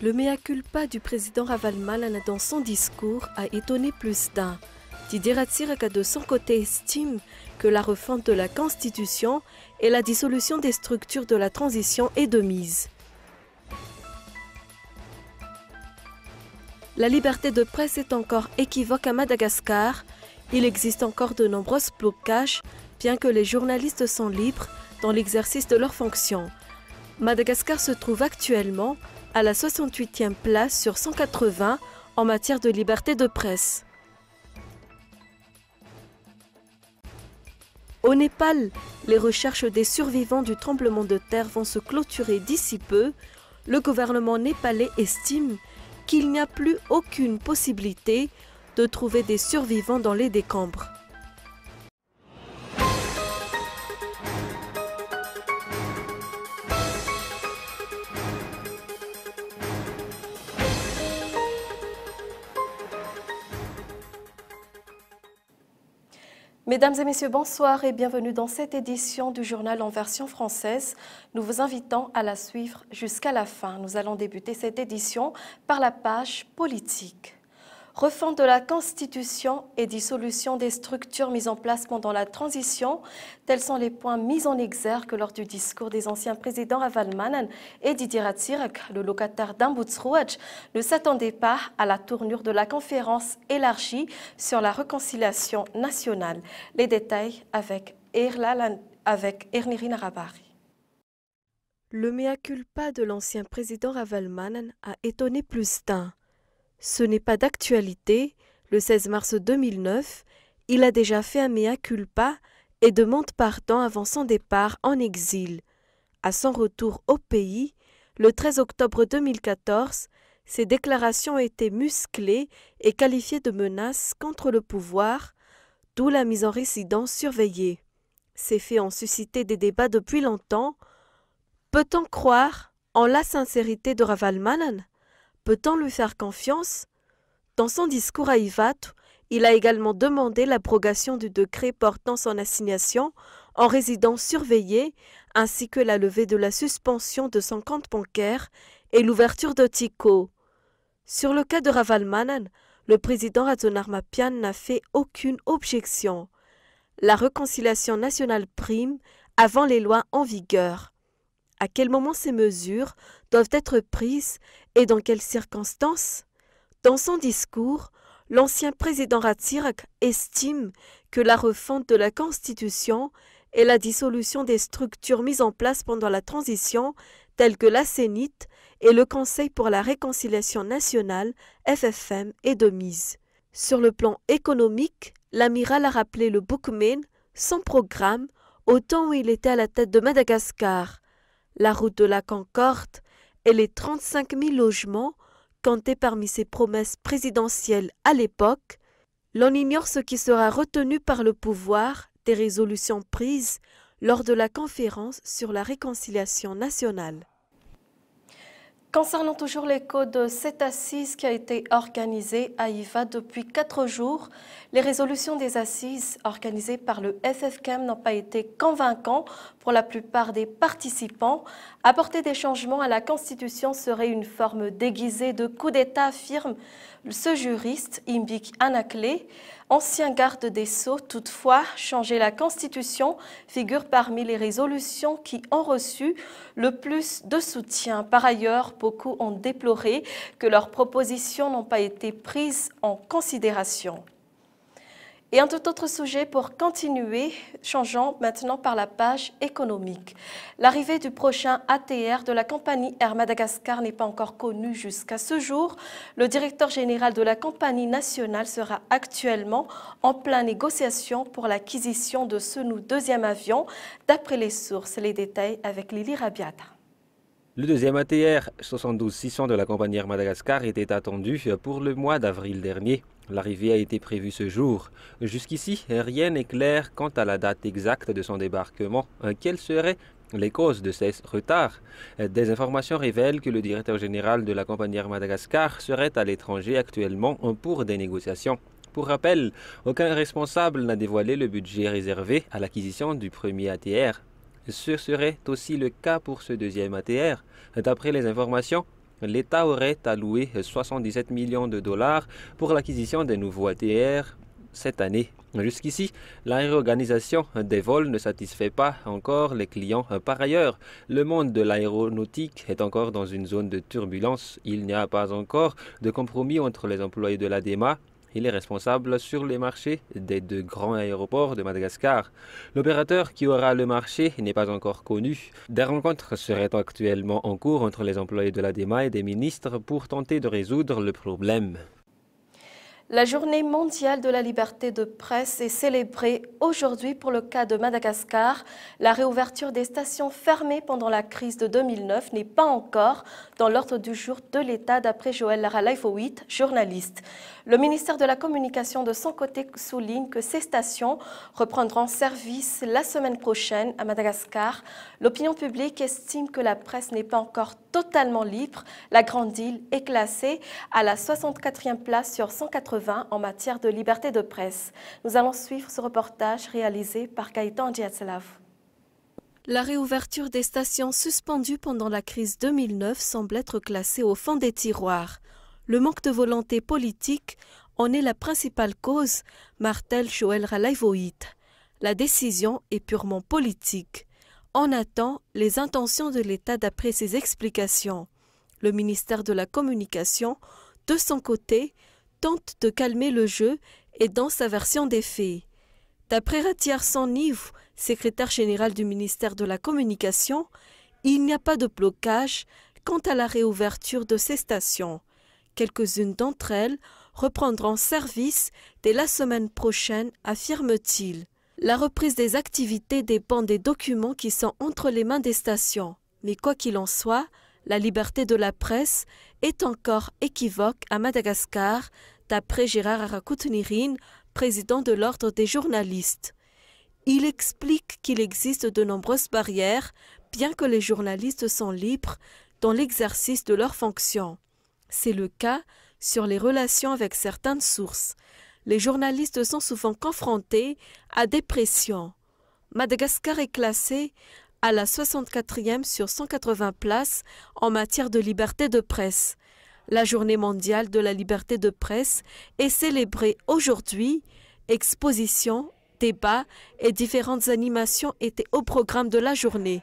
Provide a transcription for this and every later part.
Le mea culpa du président Ravalomanana dans son discours a étonné plus d'un. Didier Ratsiraka de son côté estime que la refonte de la Constitution et la dissolution des structures de la transition est de mise. La liberté de presse est encore équivoque à Madagascar. Il existe encore de nombreux blocages, bien que les journalistes sont libres dans l'exercice de leurs fonctions. Madagascar se trouve actuellement à la 68e place sur 180 en matière de liberté de presse. Au Népal, les recherches des survivants du tremblement de terre vont se clôturer d'ici peu. Le gouvernement népalais estime qu'il n'y a plus aucune possibilité de trouver des survivants dans les décombres. Mesdames et messieurs, bonsoir et bienvenue dans cette édition du journal en version française. Nous vous invitons à la suivre jusqu'à la fin. Nous allons débuter cette édition par la page politique. Refonte de la Constitution et dissolution des structures mises en place pendant la transition, tels sont les points mis en exergue lors du discours des anciens présidents Ravalomanana et Didier Ratsiraka. Le locataire d'Ambotsrouadj ne s'attendait pas à la tournure de la conférence élargie sur la réconciliation nationale. Les détails avec Erniry Narabari. Le mea culpa de l'ancien président Ravalomanana a étonné plus d'un. Ce n'est pas d'actualité, le 16 mars 2009, il a déjà fait un mea culpa et demande pardon avant son départ en exil. À son retour au pays, le 13 octobre 2014, ses déclarations ont été musclées et qualifiées de menaces contre le pouvoir, d'où la mise en résidence surveillée. Ces faits ont suscité des débats depuis longtemps. Peut-on croire en la sincérité de Ravalomanana ? Peut-on lui faire confiance? Dans son discours à Ivato, il a également demandé l'abrogation du décret portant son assignation en résidence surveillée, ainsi que la levée de la suspension de son compte bancaire et l'ouverture de Tico. Sur le cas de Ravalomanana, le président Razonarmapian n'a fait aucune objection. La réconciliation nationale prime avant les lois en vigueur. À quel moment ces mesures doivent être prises et dans quelles circonstances? Dans son discours, l'ancien président Ratsiraka estime que la refonte de la Constitution et la dissolution des structures mises en place pendant la transition, telles que la CENIT et le Conseil pour la réconciliation nationale, FFM, est de mise. Sur le plan économique, l'amiral a rappelé le Boukmène, son programme, au temps où il était à la tête de Madagascar. La route de la Concorde et les 35 000 logements comptés parmi ses promesses présidentielles à l'époque, l'on ignore ce qui sera retenu par le pouvoir des résolutions prises lors de la conférence sur la réconciliation nationale. Concernant toujours l'écho de cette assise qui a été organisée à IVA depuis 4 jours, les résolutions des assises organisées par le FFCAM n'ont pas été convaincantes pour la plupart des participants. Apporter des changements à la Constitution serait une forme déguisée de coup d'État, affirme ce juriste, Imbik Anakle, ancien garde des Sceaux. Toutefois, changer la Constitution figure parmi les résolutions qui ont reçu le plus de soutien. Par ailleurs, beaucoup ont déploré que leurs propositions n'ont pas été prises en considération. Et un tout autre sujet pour continuer, changeons maintenant par la page économique. L'arrivée du prochain ATR de la compagnie Air Madagascar n'est pas encore connue jusqu'à ce jour. Le directeur général de la compagnie nationale sera actuellement en pleine négociation pour l'acquisition de ce deuxième avion, d'après les sources. Les détails avec Lili Rabiata. Le deuxième ATR 72-600 de la compagnie Air Madagascar était attendu pour le mois d'avril dernier. L'arrivée a été prévue ce jour. Jusqu'ici, rien n'est clair quant à la date exacte de son débarquement. Quelles seraient les causes de ces retards? Des informations révèlent que le directeur général de la compagnie Air Madagascar serait à l'étranger actuellement pour des négociations. Pour rappel, aucun responsable n'a dévoilé le budget réservé à l'acquisition du premier ATR. Ce serait aussi le cas pour ce deuxième ATR. D'après les informations, l'État aurait alloué 77 millions de dollars pour l'acquisition des nouveaux ATR cette année. Jusqu'ici, la réorganisation des vols ne satisfait pas encore les clients. Par ailleurs, le monde de l'aéronautique est encore dans une zone de turbulence. Il n'y a pas encore de compromis entre les employés de l'ADEMA et les responsables sur les marchés des deux grands aéroports de Madagascar. L'opérateur qui aura le marché n'est pas encore connu. Des rencontres seraient actuellement en cours entre les employés de l'ADEMA et des ministres pour tenter de résoudre le problème. La journée mondiale de la liberté de presse est célébrée aujourd'hui pour le cas de Madagascar. La réouverture des stations fermées pendant la crise de 2009 n'est pas encore dans l'ordre du jour de l'État, d'après Joël Lara-Leifowit, journaliste. Le ministère de la Communication, de son côté, souligne que ces stations reprendront service la semaine prochaine à Madagascar. L'opinion publique estime que la presse n'est pas encore totalement libre. La Grande Île est classée à la 64e place sur 180 en matière de liberté de presse. Nous allons suivre ce reportage réalisé par Gaëtan Ndiatselav. La réouverture des stations suspendues pendant la crise 2009 semble être classée au fond des tiroirs. Le manque de volonté politique en est la principale cause, martèle Joël Lara-Leifowit. La décision est purement politique. On attend les intentions de l'État d'après ses explications. Le ministère de la Communication, de son côté, tente de calmer le jeu et dans sa version des faits. D'après Ratiar Saniv, secrétaire général du ministère de la Communication, il n'y a pas de blocage quant à la réouverture de ces stations. Quelques-unes d'entre elles reprendront service dès la semaine prochaine, affirme-t-il. La reprise des activités dépend des documents qui sont entre les mains des stations. Mais quoi qu'il en soit, la liberté de la presse est encore équivoque à Madagascar, d'après Gérard Arakoutnirine, président de l'Ordre des journalistes. Il explique qu'il existe de nombreuses barrières, bien que les journalistes sont libres dans l'exercice de leurs fonctions. C'est le cas sur les relations avec certaines sources. Les journalistes sont souvent confrontés à des pressions. Madagascar est classé à la 64e sur 180 places en matière de liberté de presse. La journée mondiale de la liberté de presse est célébrée aujourd'hui. Expositions, débats et différentes animations étaient au programme de la journée.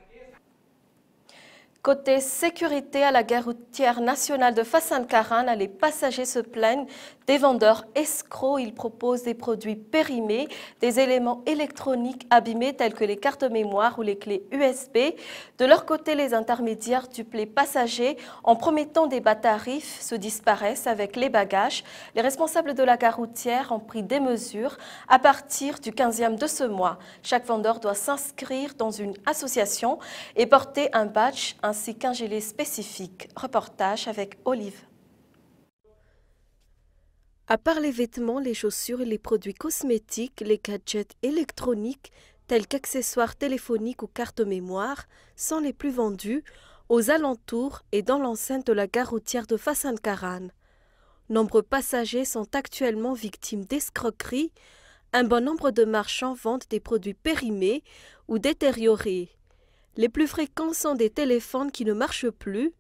Côté sécurité, à la gare routière nationale de Fassan-Karan, les passagers se plaignent des vendeurs escrocs. Ils proposent des produits périmés, des éléments électroniques abîmés tels que les cartes mémoire ou les clés USB. De leur côté, les intermédiaires dupent les passagers en promettant des bas tarifs, se disparaissent avec les bagages. Les responsables de la gare routière ont pris des mesures à partir du 15e de ce mois. Chaque vendeur doit s'inscrire dans une association et porter un badge ainsi qu'un gilet spécifique. Reportage avec Olive. À part les vêtements, les chaussures et les produits cosmétiques, les gadgets électroniques tels qu'accessoires téléphoniques ou cartes mémoire sont les plus vendus aux alentours et dans l'enceinte de la gare routière de Fassan-Karan. Nombreux passagers sont actuellement victimes d'escroqueries. Un bon nombre de marchands vendent des produits périmés ou détériorés. Les plus fréquents sont des téléphones qui ne marchent plus.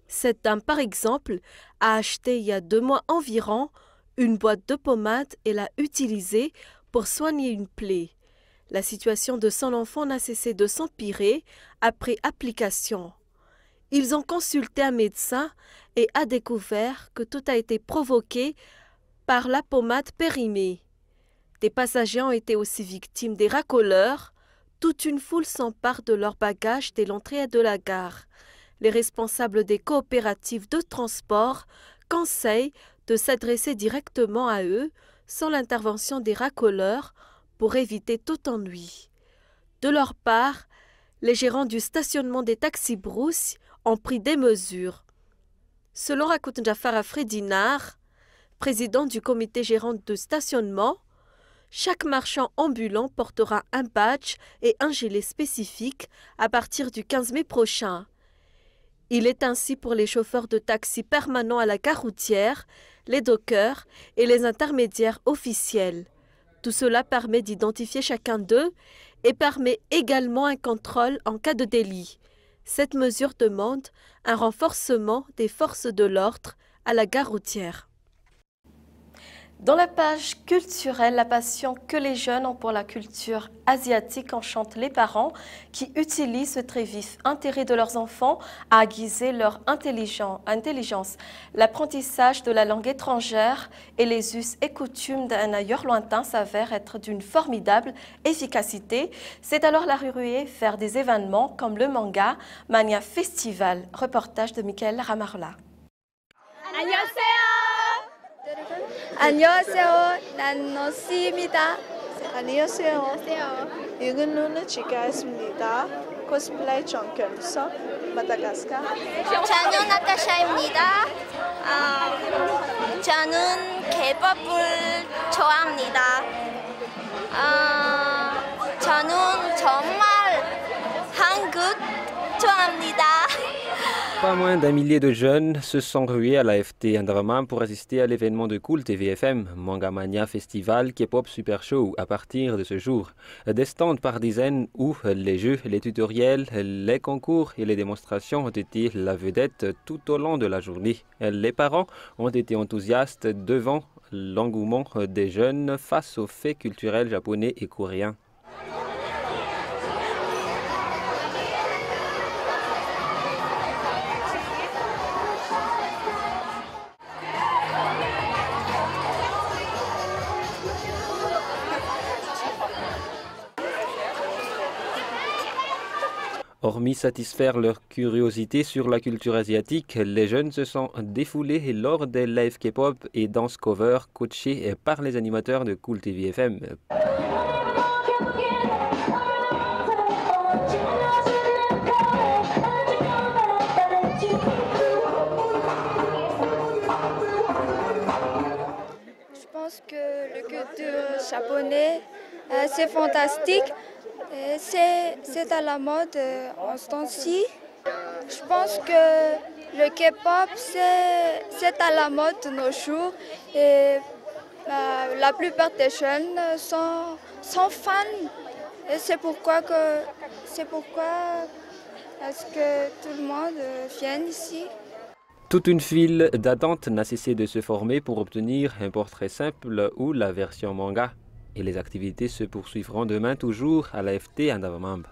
Cette dame, par exemple, a acheté il y a 2 mois environ une boîte de pommade et l'a utilisée pour soigner une plaie. La situation de son enfant n'a cessé de s'empirer après application. Ils ont consulté un médecin et a découvert que tout a été provoqué par la pommade périmée. Des passagers ont été aussi victimes des racoleurs. Toute une foule s'empare de leurs bagages dès l'entrée de la gare. Les responsables des coopératives de transport conseillent de s'adresser directement à eux sans l'intervention des racoleurs pour éviter tout ennui. De leur part, les gérants du stationnement des taxis Brousse ont pris des mesures. Selon Rakout Njafara Fredinar, président du comité gérant de stationnement, chaque marchand ambulant portera un badge et un gilet spécifique à partir du 15 mai prochain. Il est ainsi pour les chauffeurs de taxi permanents à la gare routière, les dockers et les intermédiaires officiels. Tout cela permet d'identifier chacun d'eux et permet également un contrôle en cas de délit. Cette mesure demande un renforcement des forces de l'ordre à la gare routière. Dans la page culturelle, la passion que les jeunes ont pour la culture asiatique enchante les parents qui utilisent ce très vif intérêt de leurs enfants à aiguiser leur intelligence. L'apprentissage de la langue étrangère et les us et coutumes d'un ailleurs lointain s'avèrent être d'une formidable efficacité. C'est alors la ruée vers des événements comme le Manga Mania Festival. Reportage de Michael Ramarla. 안녕하세요. 난 너씨입니다. 안녕하세요. 이근루는 지가였습니다. 코스플레이 정결서 마다가스카. 저는 나타샤입니다. 저는 K-pop을 좋아합니다. 저는 정말 한국 좋아합니다. Pas moins d'un millier de jeunes se sont rués à l'AFT Andramam pour assister à l'événement de Cool TVFM, Manga Mania Festival K-pop Super Show à partir de ce jour. Des stands par dizaines où les jeux, les tutoriels, les concours et les démonstrations ont été la vedette tout au long de la journée. Les parents ont été enthousiastes devant l'engouement des jeunes face aux faits culturels japonais et coréens. Hormis satisfaire leur curiosité sur la culture asiatique, les jeunes se sont défoulés lors des live K-pop et dance cover coachés par les animateurs de Cool TVFM. Je pense que la culture japonaise, c'est fantastique. C'est à la mode en ce temps-ci. Je pense que le K-pop, c'est à la mode de nos jours. Et la plupart des jeunes sont fans. Et c'est pourquoi est-ce que tout le monde vient ici. Toute une file d'attente n'a cessé de se former pour obtenir un portrait simple ou la version manga. Et les activités se poursuivront demain toujours à l'AFT Andramam.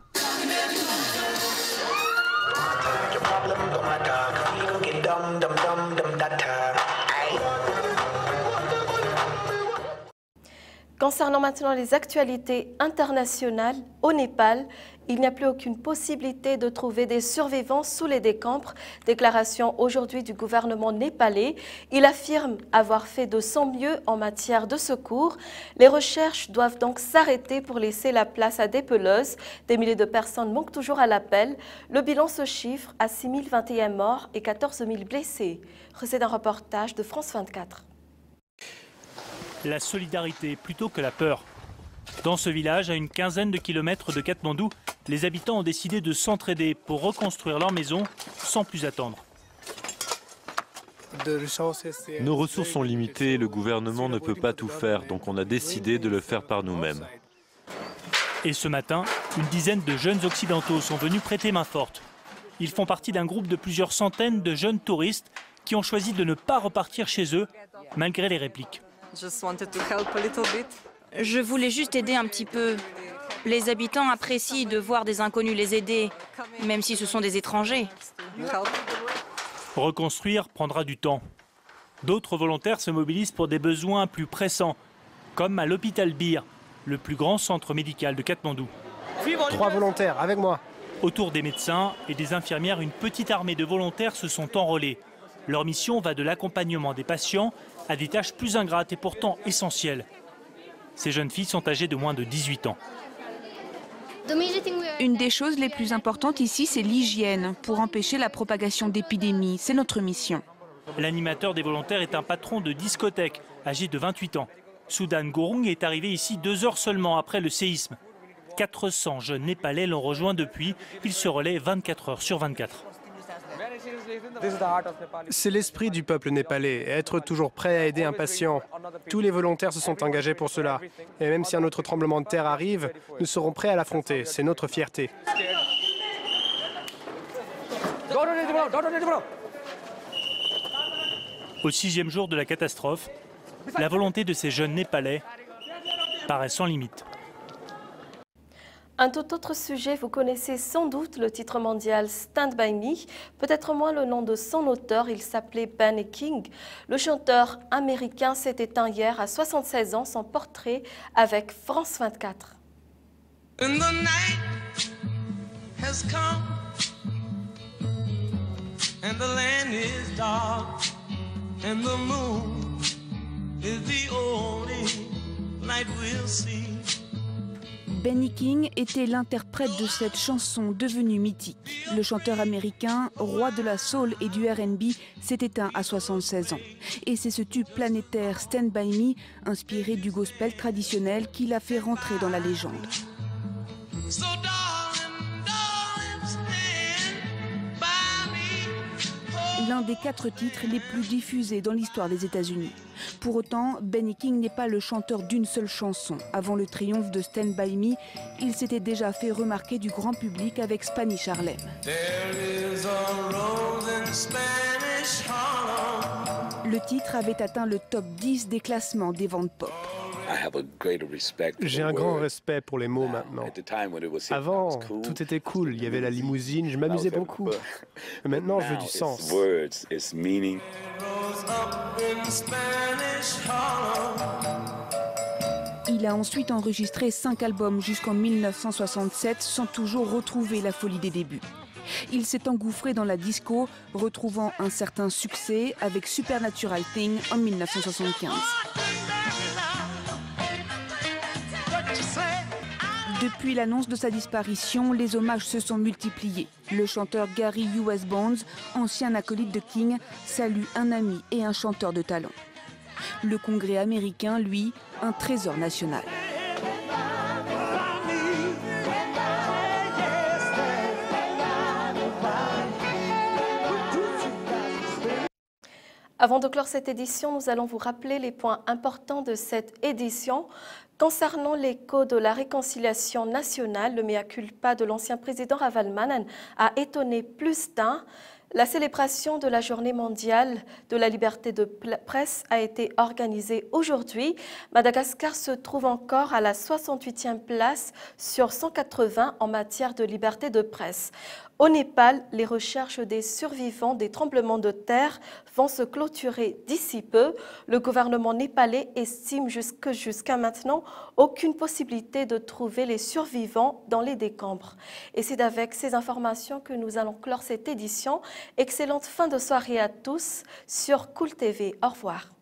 Concernant maintenant les actualités internationales, au Népal, il n'y a plus aucune possibilité de trouver des survivants sous les décombres. Déclaration aujourd'hui du gouvernement népalais. Il affirme avoir fait de son mieux en matière de secours. Les recherches doivent donc s'arrêter pour laisser la place à des peleuses. Des milliers de personnes manquent toujours à l'appel. Le bilan se chiffre à 6 021 morts et 14 000 blessés. C'est un reportage de France 24. La solidarité plutôt que la peur. Dans ce village, à une quinzaine de kilomètres de Katmandou, les habitants ont décidé de s'entraider pour reconstruire leur maison sans plus attendre. Nos ressources sont limitées, le gouvernement ne peut pas tout faire, donc on a décidé de le faire par nous-mêmes. Et ce matin, une dizaine de jeunes occidentaux sont venus prêter main forte. Ils font partie d'un groupe de plusieurs centaines de jeunes touristes qui ont choisi de ne pas repartir chez eux, malgré les répliques. Je voulais juste aider un petit peu. Les habitants apprécient de voir des inconnus les aider, même si ce sont des étrangers. Reconstruire prendra du temps. D'autres volontaires se mobilisent pour des besoins plus pressants, comme à l'hôpital Bir, le plus grand centre médical de Katmandou. 3 volontaires, avec moi. Autour des médecins et des infirmières, une petite armée de volontaires se sont enrôlés. Leur mission va de l'accompagnement des patients à des tâches plus ingrates et pourtant essentielles. Ces jeunes filles sont âgées de moins de 18 ans. Une des choses les plus importantes ici, c'est l'hygiène, pour empêcher la propagation d'épidémies. C'est notre mission. L'animateur des volontaires est un patron de discothèque, âgé de 28 ans. Soudan Gourung est arrivé ici 2 heures seulement après le séisme. 400 jeunes Népalais l'ont rejoint depuis. Il se relaie 24 heures sur 24. C'est l'esprit du peuple népalais, être toujours prêt à aider un patient. Tous les volontaires se sont engagés pour cela. Et même si un autre tremblement de terre arrive, nous serons prêts à l'affronter. C'est notre fierté. Au 6e jour de la catastrophe, la volonté de ces jeunes Népalais paraît sans limite. Un tout autre sujet, vous connaissez sans doute le titre mondial Stand By Me, peut-être moins le nom de son auteur, il s'appelait Benny King. Le chanteur américain s'est éteint hier à 76 ans, son portrait avec France 24. And the night has come and the land is dark and the moon is the only light we'll see. Benny King était l'interprète de cette chanson devenue mythique. Le chanteur américain, roi de la soul et du R&B, s'est éteint à 76 ans. Et c'est ce tube planétaire Stand By Me, inspiré du gospel traditionnel, qui l'a fait rentrer dans la légende. So darling, darling, stand by me. L'un des 4 titres les plus diffusés dans l'histoire des États-Unis. Pour autant, Benny King n'est pas le chanteur d'une seule chanson. Avant le triomphe de Stand By Me, il s'était déjà fait remarquer du grand public avec Spanish Harlem. Le titre avait atteint le top 10 des classements des ventes pop. J'ai un grand respect pour les mots maintenant. Avant, tout était cool, il y avait la limousine, je m'amusais beaucoup. Maintenant, je veux du sens. Il a ensuite enregistré 5 albums jusqu'en 1967 sans toujours retrouver la folie des débuts. Il s'est engouffré dans la disco, retrouvant un certain succès avec Supernatural Thing en 1975. Depuis l'annonce de sa disparition, les hommages se sont multipliés. Le chanteur Gary U.S. Bonds, ancien acolyte de King, salue un ami et un chanteur de talent. Le Congrès américain, lui, un trésor national. Avant de clore cette édition, nous allons vous rappeler les points importants de cette édition. Concernant l'écho de la réconciliation nationale, le mea culpa de l'ancien président Ravalomanana a étonné plus d'un. La célébration de la journée mondiale de la liberté de presse a été organisée aujourd'hui. Madagascar se trouve encore à la 68e place sur 180 en matière de liberté de presse. Au Népal, les recherches des survivants des tremblements de terre vont se clôturer d'ici peu. Le gouvernement népalais estime jusqu'à maintenant aucune possibilité de trouver les survivants dans les décombres. Et c'est avec ces informations que nous allons clore cette édition. Excellente fin de soirée à tous sur Cool TV. Au revoir.